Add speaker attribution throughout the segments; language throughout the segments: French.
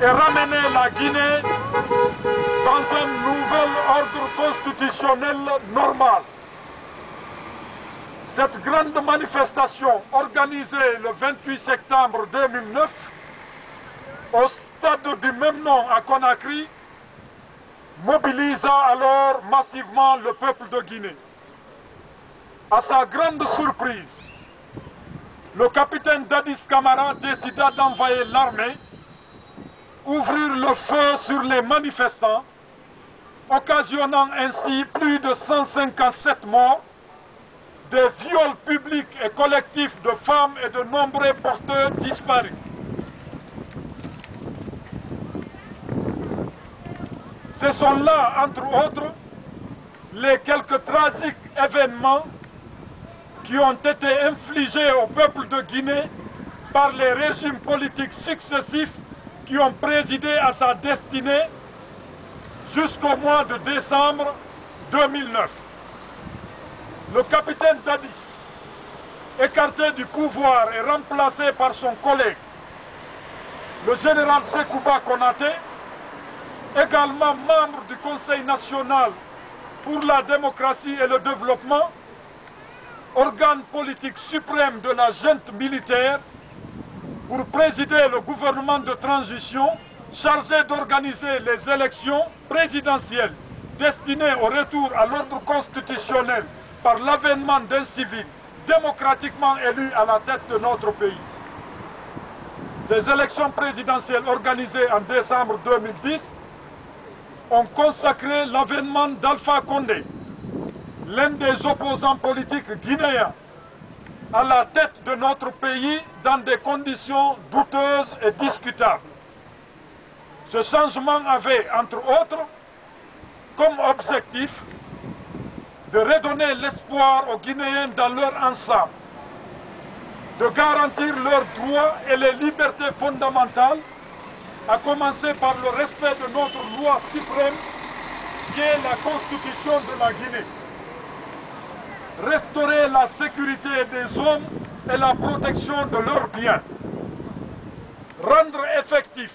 Speaker 1: et ramener la Guinée dans un nouvel ordre constitutionnel normal. Cette grande manifestation organisée le 28 septembre 2009 au stade du même nom à Conakry mobilisa alors massivement le peuple de Guinée. À sa grande surprise, le capitaine Dadis Camara décida d'envoyer l'armée, ouvrir le feu sur les manifestants, occasionnant ainsi plus de 157 morts, des viols publics et collectifs de femmes et de nombreux porteurs disparus. Ce sont là, entre autres, les quelques tragiques événements qui ont été infligés au peuple de Guinée par les régimes politiques successifs qui ont présidé à sa destinée jusqu'au mois de décembre 2009. Le capitaine Dadis, écarté du pouvoir et remplacé par son collègue, le général Sekouba Konaté, également membre du Conseil national pour la démocratie et le développement, organe politique suprême de la junte militaire, pour présider le gouvernement de transition chargé d'organiser les élections présidentielles destinées au retour à l'ordre constitutionnel par l'avènement d'un civil démocratiquement élu à la tête de notre pays. Ces élections présidentielles organisées en décembre 2010 ont consacré l'avènement d'Alpha Condé, l'un des opposants politiques guinéens, à la tête de notre pays dans des conditions douteuses et discutables. Ce changement avait, entre autres, comme objectif de redonner l'espoir aux Guinéens dans leur ensemble, de garantir leurs droits et les libertés fondamentales, à commencer par le respect de notre loi suprême, qui est la Constitution de la Guinée. Restaurer la sécurité des hommes et la protection de leurs biens. Rendre effectif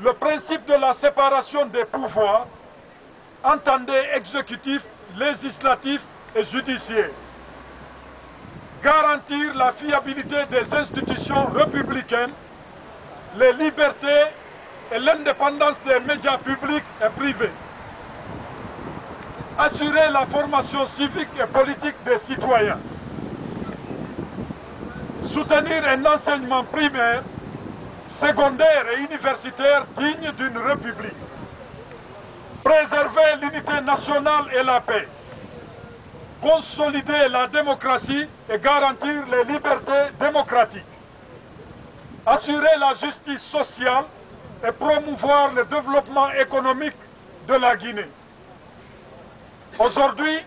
Speaker 1: le principe de la séparation des pouvoirs, entendez exécutif, législatif et judiciaire. Garantir la fiabilité des institutions républicaines, les libertés et l'indépendance des médias publics et privés. Assurer la formation civique et politique des citoyens. Soutenir un enseignement primaire, secondaire et universitaire digne d'une république. Préserver l'unité nationale et la paix. Consolider la démocratie et garantir les libertés démocratiques. Assurer la justice sociale et promouvoir le développement économique de la Guinée. Aujourd'hui,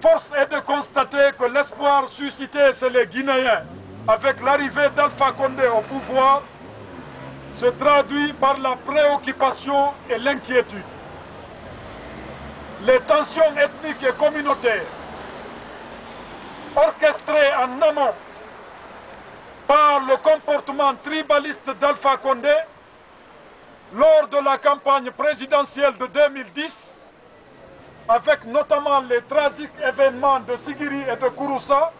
Speaker 1: force est de constater que l'espoir suscité chez les Guinéens avec l'arrivée d'Alpha Condé au pouvoir se traduit par la préoccupation et l'inquiétude. Les tensions ethniques et communautaires, orchestrées en amont par le comportement tribaliste d'Alpha Condé lors de la campagne présidentielle de 2010, avec notamment les tragiques événements de Sigiri et de Kouroussa,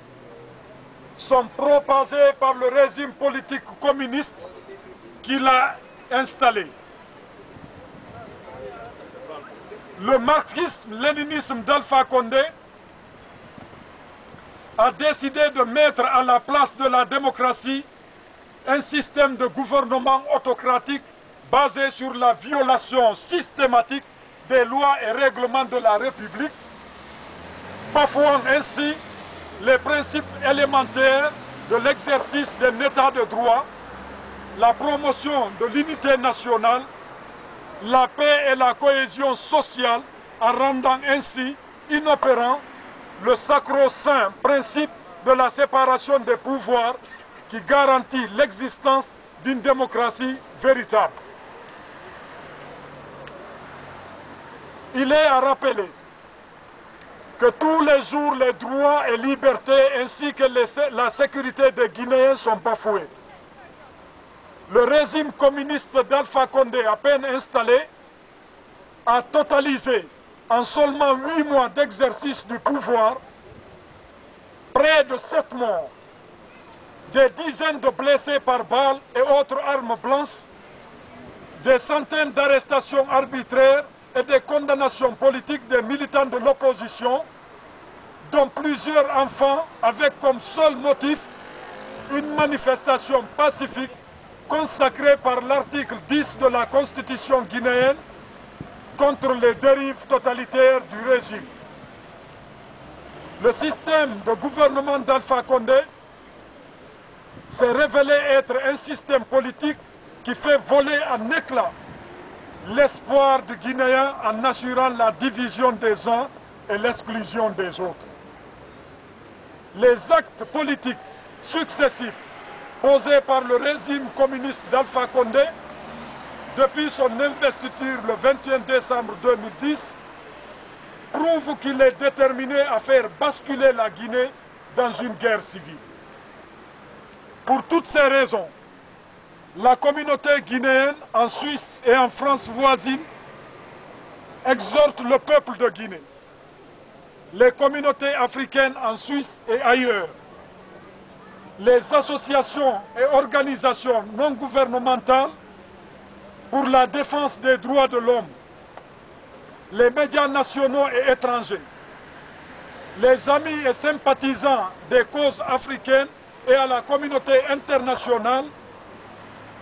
Speaker 1: sont propagés par le régime politique communiste qui l'a installé. Le marxisme-léninisme d'Alpha Condé a décidé de mettre à la place de la démocratie un système de gouvernement autocratique basé sur la violation systématique des lois et règlements de la République, bafouant ainsi les principes élémentaires de l'exercice d'un état de droit, la promotion de l'unité nationale, la paix et la cohésion sociale, en rendant ainsi inopérant le sacro-saint principe de la séparation des pouvoirs qui garantit l'existence d'une démocratie véritable. Il est à rappeler que tous les jours les droits et libertés ainsi que la sécurité des Guinéens sont bafoués. le régime communiste d'Alpha Condé, à peine installé, a totalisé en seulement 8 mois d'exercice du pouvoir près de 7 morts, des dizaines de blessés par balles et autres armes blanches, des centaines d'arrestations arbitraires et des condamnations politiques des militants de l'opposition, dont plusieurs enfants avec comme seul motif une manifestation pacifique consacrée par l'article 10 de la Constitution guinéenne contre les dérives totalitaires du régime. Le système de gouvernement d'Alpha Condé s'est révélé être un système politique qui fait voler en éclats l'espoir du Guinéen en assurant la division des uns et l'exclusion des autres. Les actes politiques successifs posés par le régime communiste d'Alpha Condé depuis son investiture le 21 décembre 2010 prouvent qu'il est déterminé à faire basculer la Guinée dans une guerre civile. Pour toutes ces raisons, la communauté guinéenne en Suisse et en France voisine exhorte le peuple de Guinée, les communautés africaines en Suisse et ailleurs, les associations et organisations non gouvernementales pour la défense des droits de l'homme, les médias nationaux et étrangers, les amis et sympathisants des causes africaines et à la communauté internationale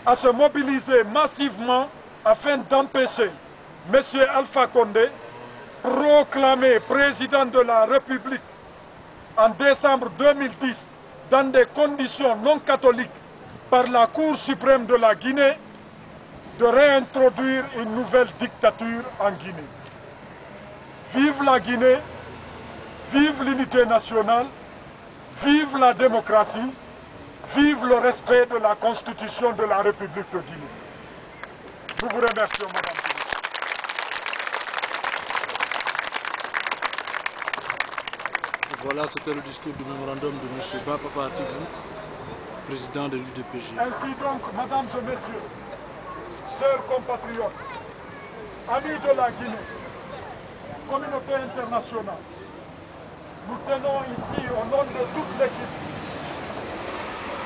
Speaker 1: à se mobiliser massivement afin d'empêcher M. Alpha Condé, proclamé président de la République en décembre 2010 dans des conditions non catholiques par la Cour suprême de la Guinée, de réintroduire une nouvelle dictature en Guinée. Vive la Guinée, vive l'unité nationale, vive la démocratie, vive le respect de la Constitution de la République de Guinée. Nous vous remercions, Madame.
Speaker 2: Voilà, c'était le discours du mémorandum de M. Bapapa Tigou, président de l'UDPG.
Speaker 1: Ainsi donc, Mesdames et Messieurs, chers compatriotes, amis de la Guinée, communauté internationale, nous tenons ici, au nom de toute l'équipe,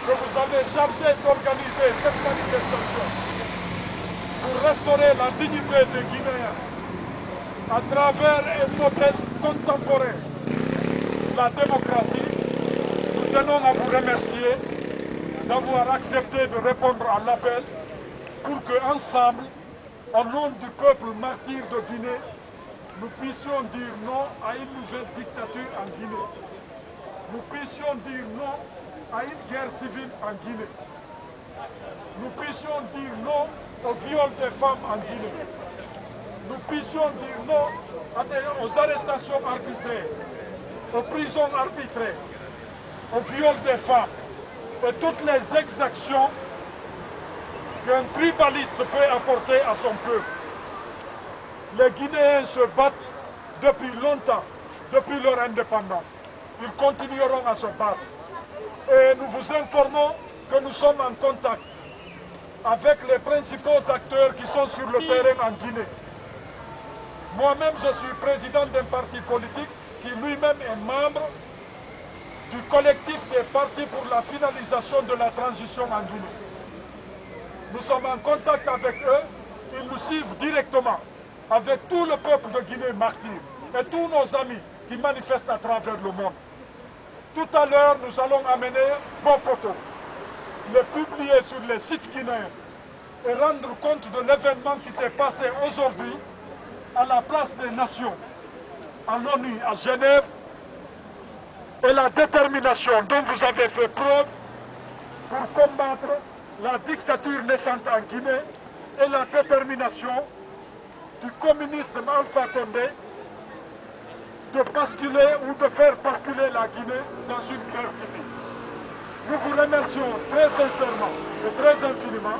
Speaker 1: que vous avez chargé d'organiser cette manifestation pour restaurer la dignité des Guinéens à travers un modèle contemporain, la démocratie. Nous tenons à vous remercier d'avoir accepté de répondre à l'appel pour qu'ensemble, au nom du peuple martyr de Guinée, nous puissions dire non à une nouvelle dictature en Guinée. Nous puissions dire non à une guerre civile en Guinée. Nous puissions dire non au viol des femmes en Guinée. Nous puissions dire non aux arrestations arbitraires, aux prisons arbitraires, au viol des femmes et toutes les exactions qu'un tribaliste peut apporter à son peuple. Les Guinéens se battent depuis longtemps, depuis leur indépendance. Ils continueront à se battre. Et nous vous informons que nous sommes en contact avec les principaux acteurs qui sont sur le terrain en Guinée. Moi-même, je suis président d'un parti politique qui lui-même est membre du collectif des partis pour la finalisation de la transition en Guinée. Nous sommes en contact avec eux, ils nous suivent directement, avec tout le peuple de Guinée martyr et tous nos amis qui manifestent à travers le monde. Tout à l'heure, nous allons amener vos photos, les publier sur les sites guinéens et rendre compte de l'événement qui s'est passé aujourd'hui à la place des nations, à l'ONU, à Genève, et la détermination dont vous avez fait preuve pour combattre la dictature naissante en Guinée et la détermination du communisme Alpha Condé de basculer ou de faire basculer la Guinée dans une guerre civile. Nous vous remercions très sincèrement et très infiniment.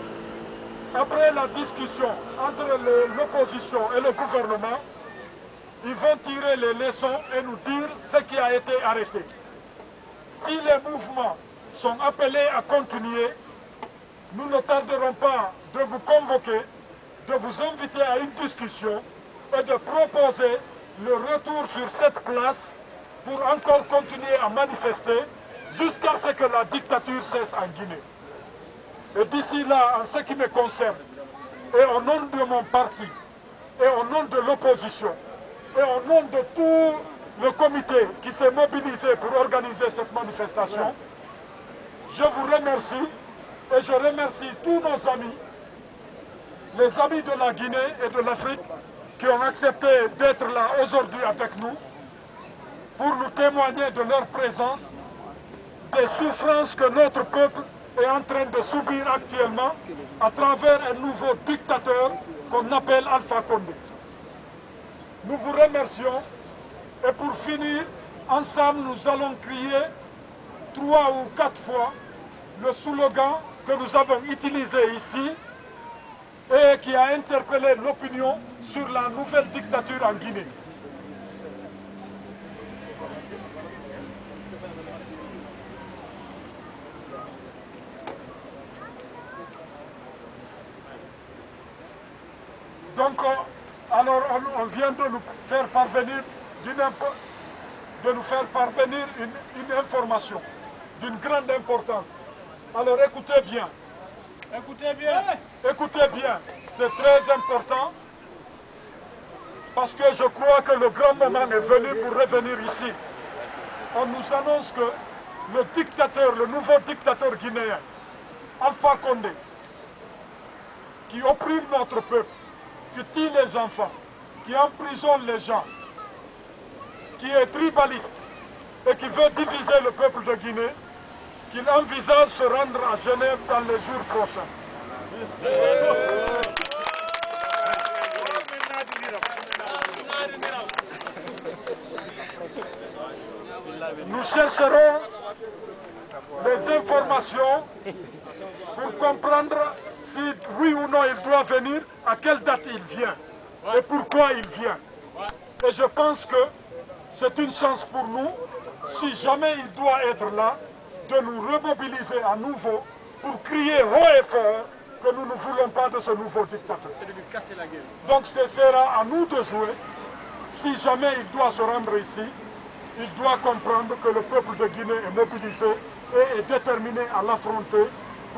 Speaker 1: Après la discussion entre l'opposition et le gouvernement, ils vont tirer les leçons et nous dire ce qui a été arrêté. Si les mouvements sont appelés à continuer, nous ne tarderons pas de vous convoquer, de vous inviter à une discussion et de proposer le retour sur cette place pour encore continuer à manifester jusqu'à ce que la dictature cesse en Guinée. Et d'ici là, en ce qui me concerne, et au nom de mon parti, et au nom de l'opposition, et au nom de tout le comité qui s'est mobilisé pour organiser cette manifestation, je vous remercie et je remercie tous nos amis, les amis de la Guinée et de l'Afrique qui ont accepté d'être là aujourd'hui avec nous pour nous témoigner de leur présence, des souffrances que notre peuple est en train de subir actuellement à travers un nouveau dictateur qu'on appelle Alpha Condé. Nous vous remercions et pour finir, ensemble nous allons crier 3 ou 4 fois le slogan que nous avons utilisé ici et qui a interpellé l'opinion sur la nouvelle dictature en Guinée. Donc, alors on vient de nous faire parvenir une information d'une grande importance. Alors écoutez bien. Écoutez bien. Écoutez bien. C'est très important parce que je crois que le grand moment est venu pour revenir ici. On nous annonce que le dictateur, le nouveau dictateur guinéen, Alpha Condé, qui opprime notre peuple, qui tue les enfants, qui emprisonne les gens, qui est tribaliste et qui veut diviser le peuple de Guinée, qu'il envisage se rendre à Genève dans les jours prochains. Nous chercherons les informations pour comprendre si oui ou non il doit venir, à quelle date il vient et pourquoi il vient. Et je pense que c'est une chance pour nous, si jamais il doit être là, de nous remobiliser à nouveau pour crier haut et fort que nous ne voulons pas de ce nouveau dictateur. Donc ce sera à nous de jouer. Si jamais il doit se rendre ici, il doit comprendre que le peuple de Guinée est mobilisé et est déterminé à l'affronter